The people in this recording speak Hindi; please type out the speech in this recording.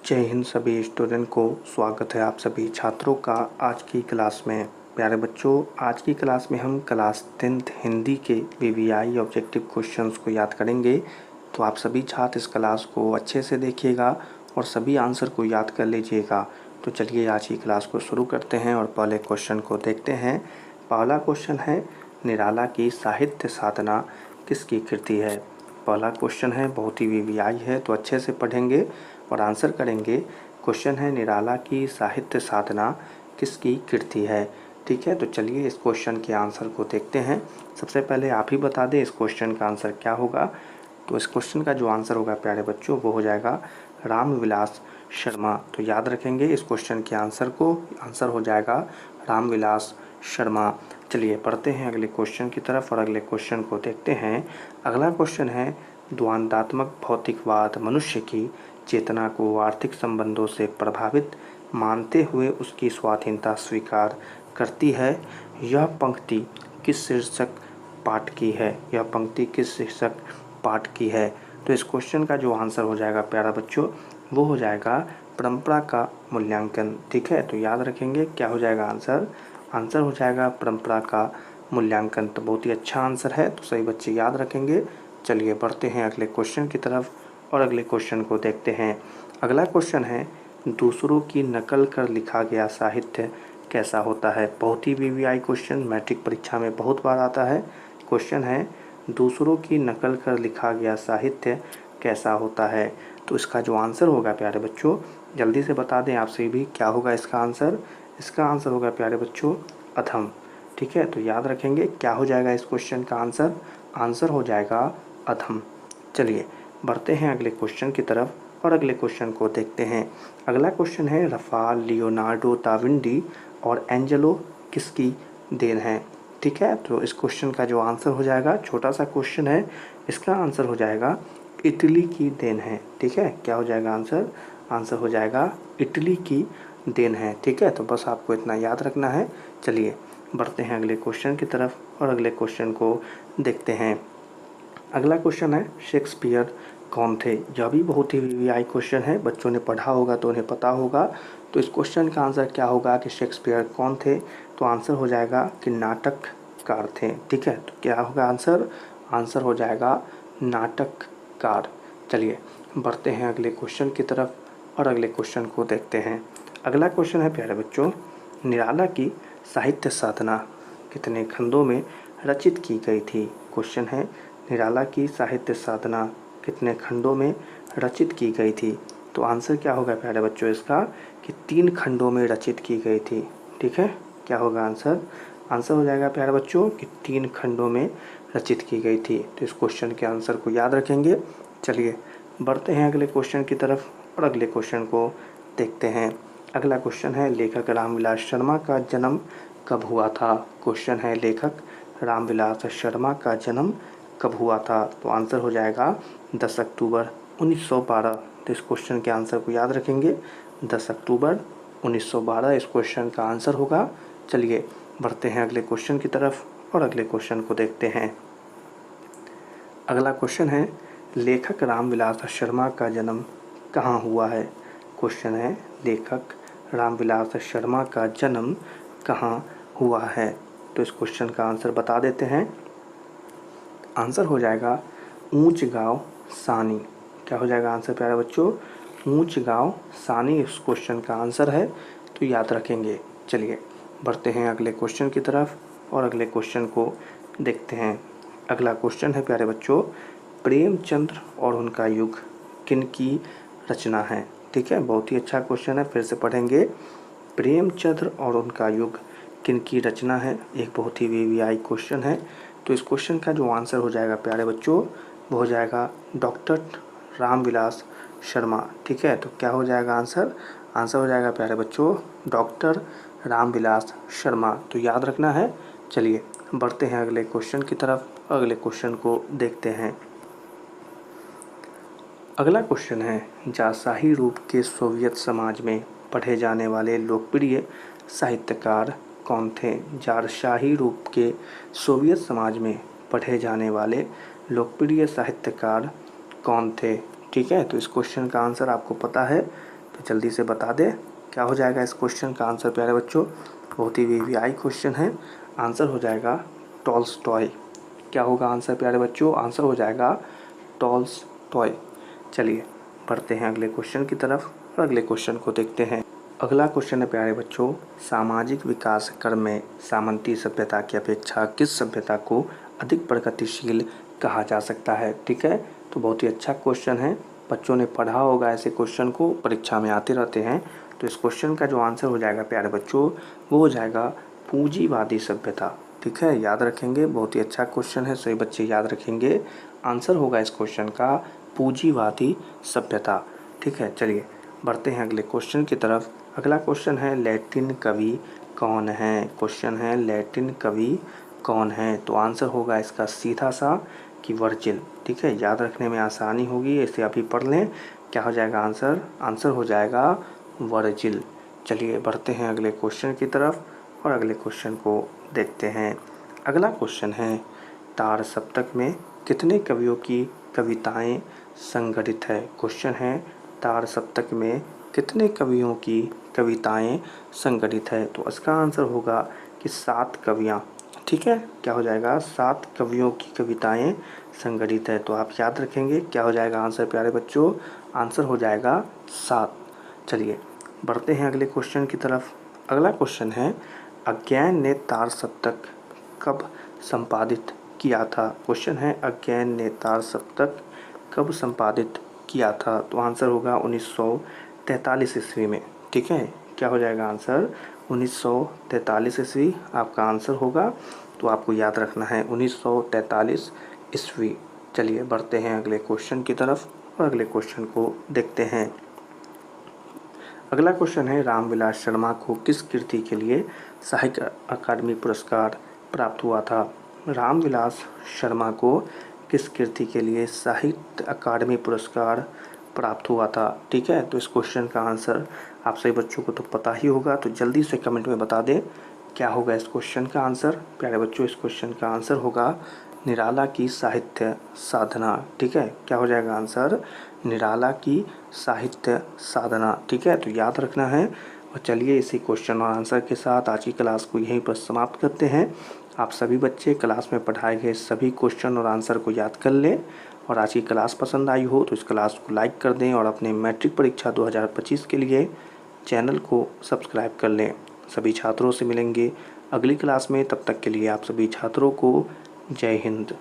जय हिंद सभी स्टूडेंट को स्वागत है आप सभी छात्रों का आज की क्लास में। प्यारे बच्चों, आज की क्लास में हम क्लास 10th हिंदी के वीवीआई ऑब्जेक्टिव क्वेश्चंस को याद करेंगे। तो आप सभी छात्र इस क्लास को अच्छे से देखिएगा और सभी आंसर को याद कर लीजिएगा। तो चलिए आज की क्लास को शुरू करते हैं और पहले क्वेश्चन को देखते हैं। पहला क्वेश्चन है, निराला की साहित्य साधना किसकी कृति है। पहला क्वेश्चन है, बहुत ही वीवीआई है तो अच्छे से पढ़ेंगे और आंसर करेंगे। क्वेश्चन है, निराला की साहित्य साधना किसकी कृति है। ठीक है, तो चलिए इस क्वेश्चन के आंसर को देखते हैं। सबसे पहले आप ही बता दें इस क्वेश्चन का आंसर क्या होगा। तो इस क्वेश्चन का जो आंसर होगा प्यारे बच्चों वो हो जाएगा रामविलास शर्मा। तो याद रखेंगे इस क्वेश्चन के आंसर को, आंसर हो जाएगा रामविलास शर्मा। चलिए पढ़ते हैं अगले क्वेश्चन की तरफ और अगले क्वेश्चन को देखते हैं। अगला क्वेश्चन है, द्वंद्वात्मक भौतिकवाद मनुष्य की चेतना को आर्थिक संबंधों से प्रभावित मानते हुए उसकी स्वाधीनता स्वीकार करती है। यह पंक्ति किस शीर्षक पाठ की है। यह पंक्ति किस शीर्षक पाठ की है। तो इस क्वेश्चन का जो आंसर हो जाएगा प्यारा बच्चों वो हो जाएगा परंपरा का मूल्यांकन। ठीक है, तो याद रखेंगे क्या हो जाएगा आंसर। आंसर हो जाएगा परंपरा का मूल्यांकन। तो बहुत ही अच्छा आंसर है, तो सही बच्चे याद रखेंगे। चलिए बढ़ते हैं अगले क्वेश्चन की तरफ और अगले क्वेश्चन को देखते हैं। अगला क्वेश्चन है, दूसरों की नकल कर लिखा गया साहित्य कैसा होता है। बहुत ही वीवीआई क्वेश्चन मैट्रिक परीक्षा में बहुत बार आता है। क्वेश्चन है, दूसरों की नकल कर लिखा गया साहित्य कैसा होता है। तो इसका जो आंसर होगा प्यारे बच्चों जल्दी से बता दें आप सभी भी क्या होगा इसका आंसर। इसका आंसर होगा प्यारे बच्चों अधम। ठीक है, तो याद रखेंगे क्या हो जाएगा इस क्वेश्चन का आंसर। आंसर हो जाएगा अधम। चलिए बढ़ते हैं अगले क्वेश्चन की तरफ और अगले क्वेश्चन को देखते हैं। अगला क्वेश्चन है, रफाल लियोनार्डो दा विंची और एंजेलो किसकी देन है। ठीक है, तो इस क्वेश्चन का जो आंसर हो जाएगा, छोटा सा क्वेश्चन है, इसका आंसर हो जाएगा इटली की देन है। ठीक है, क्या हो जाएगा आंसर। आंसर हो जाएगा इटली की देन है। ठीक है, तो बस आपको इतना याद रखना है। चलिए बढ़ते हैं अगले क्वेश्चन की तरफ और अगले क्वेश्चन को देखते हैं। अगला क्वेश्चन है, शेक्सपियर कौन थे। यह भी बहुत ही वीवीआई क्वेश्चन है, बच्चों ने पढ़ा होगा तो उन्हें पता होगा। तो इस क्वेश्चन का आंसर क्या होगा कि शेक्सपियर कौन थे। तो आंसर हो जाएगा कि नाटककार थे। ठीक है, तो क्या होगा आंसर। आंसर हो जाएगा नाटककार। चलिए बढ़ते हैं अगले क्वेश्चन की तरफ और अगले क्वेश्चन को देखते हैं। अगला क्वेश्चन है प्यारे बच्चों, निराला की साहित्य साधना कितने खंडों में रचित की गई थी। क्वेश्चन है, निराला की साहित्य साधना कितने खंडों में रचित की गई थी। तो आंसर क्या होगा प्यारे बच्चों इसका कि 3 खंडों में रचित की गई थी। ठीक है, क्या होगा आंसर। आंसर हो जाएगा प्यारे बच्चों कि 3 खंडों में रचित की गई थी। तो इस क्वेश्चन के आंसर को याद रखेंगे। चलिए बढ़ते हैं अगले क्वेश्चन की तरफ और अगले क्वेश्चन को देखते हैं। अगला क्वेश्चन है, लेखक रामविलास शर्मा का जन्म कब हुआ था। क्वेश्चन है, लेखक रामविलास शर्मा का जन्म कब हुआ था। तो आंसर हो जाएगा 10 अक्टूबर 1912। तो इस क्वेश्चन के आंसर को याद रखेंगे, 10 अक्टूबर 1912 इस क्वेश्चन का आंसर होगा। चलिए बढ़ते हैं अगले क्वेश्चन की तरफ और अगले क्वेश्चन को देखते हैं। अगला क्वेश्चन है, लेखक रामविलास शर्मा का जन्म कहाँ हुआ है। क्वेश्चन है, लेखक रामविलास शर्मा का जन्म कहाँ हुआ है। तो इस क्वेश्चन का आंसर बता देते हैं। आंसर हो जाएगा ऊंच गांव सानी। क्या हो जाएगा आंसर प्यारे बच्चों, ऊंच गांव सानी इस क्वेश्चन का आंसर है, तो याद रखेंगे। चलिए बढ़ते हैं अगले क्वेश्चन की तरफ और अगले क्वेश्चन को देखते हैं। अगला क्वेश्चन है प्यारे बच्चों, प्रेमचंद्र और उनका युग किनकी रचना है। ठीक है, बहुत ही अच्छा क्वेश्चन है, फिर से पढ़ेंगे। प्रेमचंद्र और उनका युग किनकी रचना है। एक बहुत ही वीवीआई क्वेश्चन है। तो इस क्वेश्चन का जो आंसर हो जाएगा प्यारे बच्चों वो हो जाएगा डॉक्टर रामविलास शर्मा। ठीक है, तो क्या हो जाएगा आंसर। आंसर हो जाएगा प्यारे बच्चों डॉक्टर रामविलास शर्मा। तो याद रखना है। चलिए बढ़ते हैं अगले क्वेश्चन की तरफ, अगले क्वेश्चन को देखते हैं। अगला क्वेश्चन है, जारशाही रूप के सोवियत समाज में पढ़े जाने वाले लोकप्रिय साहित्यकार कौन थे। जारशाही रूप के सोवियत समाज में पढ़े जाने वाले लोकप्रिय साहित्यकार कौन थे। ठीक है, तो इस क्वेश्चन का आंसर आपको पता है। तो तो जल्दी से बता दें क्या हो जाएगा इस क्वेश्चन का आंसर प्यारे बच्चों। बहुत ही वीवीआई क्वेश्चन है। आंसर हो जाएगा टॉल्स्टॉय। क्या होगा आंसर प्यारे बच्चों? आंसर हो जाएगा टॉल्स्टॉय। चलिए बढ़ते हैं अगले क्वेश्चन की तरफ और अगले क्वेश्चन को देखते हैं। अगला क्वेश्चन है प्यारे बच्चों, सामाजिक विकास क्रम में सामंती सभ्यता की अपेक्षा किस सभ्यता को अधिक प्रगतिशील कहा जा सकता है? ठीक है, तो बहुत ही अच्छा क्वेश्चन है। बच्चों ने पढ़ा होगा ऐसे क्वेश्चन को, परीक्षा में आते रहते हैं। तो इस क्वेश्चन का जो आंसर हो जाएगा प्यारे बच्चों वो हो जाएगा पूंजीवादी सभ्यता। ठीक है, याद रखेंगे, बहुत ही अच्छा क्वेश्चन है, सभी बच्चे याद रखेंगे। आंसर होगा इस क्वेश्चन का पूंजीवादी सभ्यता। ठीक है, चलिए बढ़ते हैं अगले क्वेश्चन की तरफ। अगला क्वेश्चन है लैटिन कवि कौन है? क्वेश्चन है लैटिन कवि कौन है? तो आंसर होगा इसका सीधा सा कि वर्जिल। ठीक है, याद रखने में आसानी होगी, इसे अभी पढ़ लें। क्या हो जाएगा आंसर? आंसर हो जाएगा वर्जिल। चलिए बढ़ते हैं अगले क्वेश्चन की तरफ और अगले क्वेश्चन को देखते हैं। अगला क्वेश्चन है तार सप्तक में कितने कवियों की कविताएं संगठित है? क्वेश्चन है तार सप्तक में कितने कवियों की कविताएं संगठित है? तो इसका आंसर होगा कि 7 कवियाँ। ठीक है, क्या हो जाएगा? 7 कवियों की कविताएं संगठित है। तो आप याद रखेंगे क्या हो जाएगा आंसर प्यारे बच्चों? आंसर हो जाएगा 7। चलिए बढ़ते हैं अगले क्वेश्चन की तरफ। अगला क्वेश्चन है अज्ञान ने तार सप्तक कब संपादित किया था? क्वेश्चन है अज्ञान ने तार सप्तक कब संपादित किया था? तो आंसर होगा 1943 ईस्वी में। ठीक है, क्या हो जाएगा आंसर? 1943 ईस्वी आपका आंसर होगा। तो आपको याद रखना है 1943 ईस्वी। चलिए बढ़ते हैं अगले क्वेश्चन की तरफ और अगले क्वेश्चन को देखते हैं। अगला क्वेश्चन है रामविलास शर्मा को किस कृति के लिए साहित्य अकादमी पुरस्कार प्राप्त हुआ था? रामविलास शर्मा को किस कृति के लिए साहित्य अकादमी पुरस्कार प्राप्त हुआ था? ठीक है, तो इस क्वेश्चन का आंसर आप सभी बच्चों को तो पता ही होगा, तो जल्दी से कमेंट में बता दें क्या होगा इस क्वेश्चन का आंसर। प्यारे बच्चों इस क्वेश्चन का आंसर होगा निराला की साहित्य साधना। ठीक है, क्या हो जाएगा आंसर? निराला की साहित्य साधना। ठीक है, तो याद रखना है। और चलिए इसी क्वेश्चन और आंसर के साथ आज की क्लास को यहीं पर समाप्त करते हैं। आप सभी बच्चे क्लास में पढ़ाए गए सभी क्वेश्चन और आंसर को याद कर लें। और आज की क्लास पसंद आई हो तो इस क्लास को लाइक कर दें और अपने मैट्रिक परीक्षा 2025 के लिए चैनल को सब्सक्राइब कर लें। सभी छात्रों से मिलेंगे अगली क्लास में, तब तक के लिए आप सभी छात्रों को जय हिंद।